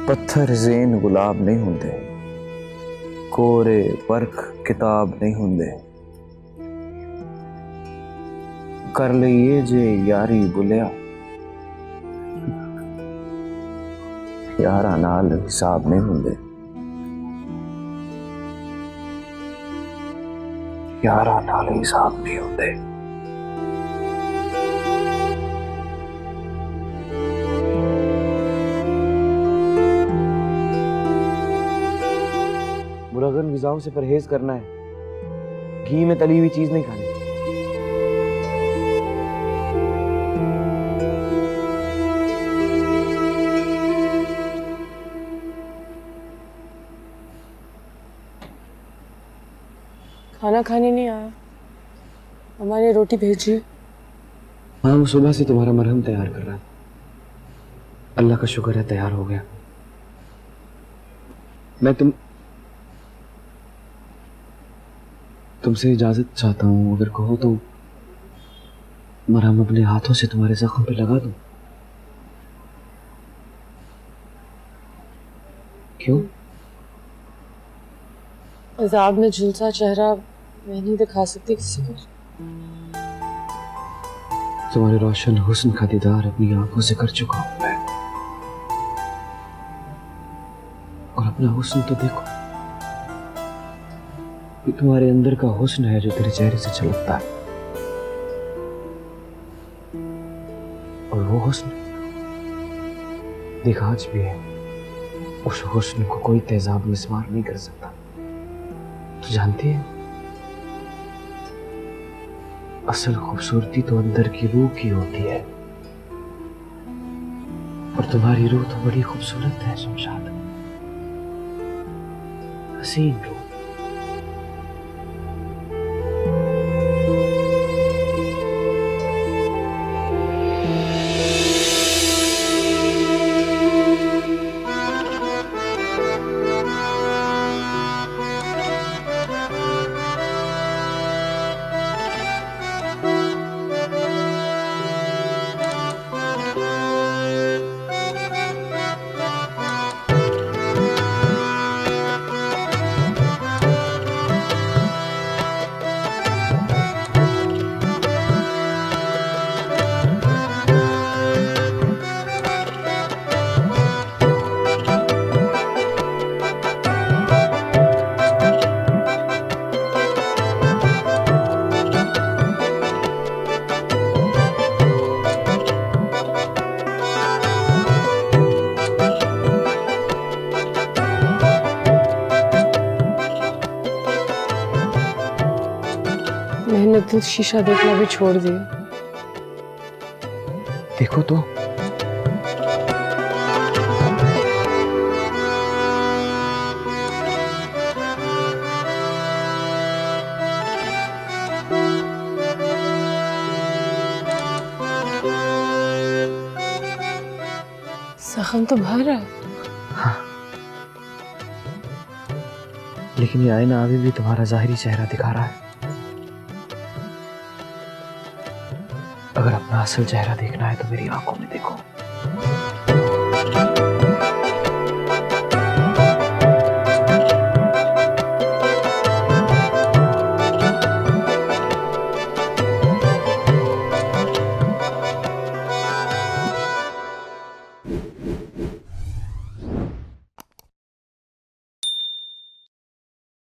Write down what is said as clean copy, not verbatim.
पत्थर जेन गुलाब नहीं होंदे, कोरे वर्क किताब नहीं होंदे। कर लईए जे यारी बुलिया, यारा नाल हिसाब नहीं होंदे। यारा नाल हिसाब नहीं होंदे। मुरगन ग़िज़ाओं से परहेज करना है, घी में तली हुई चीज नहीं खानी। खाना खाने नहीं आया, हमारे रोटी भेजिए। हाँ, वो सुबह से तुम्हारा मरहम तैयार कर रहा है। अल्लाह का शुक्र है तैयार हो गया। मैं तुमसे इजाजत चाहता हूँ, अगर कहो तो मरहम अपने हाथों से तुम्हारे जख्म पे लगा दूं। क्यों? अजाब में झुलसा चेहरा मैं नहीं दिखा सकती किसी को। तुम्हारे रोशन हुस्न का दीदार अपनी आंखों से कर चुका हूं मैं। और अपना हुस्न तो देखो, ये तुम्हारे अंदर का हुस्न है जो तेरे चेहरे से झलकता है। और वो हुस्न देख आज भी है। उस हुस्न को कोई तेजाब मिसमार नहीं कर सकता। तो जानती है, असल खूबसूरती तो अंदर की रूह की होती है। और तुम्हारी रूह तो बड़ी खूबसूरत है शमशाद, हसीन रूह। मैंने तो शीशा देखना भी छोड़ दिया। देखो तो, जख्म तो भर रहा है। हाँ, लेकिन ये आईना अभी भी तुम्हारा जाहिरी चेहरा दिखा रहा है। अगर अपना असल चेहरा देखना है तो मेरी आंखों में देखो।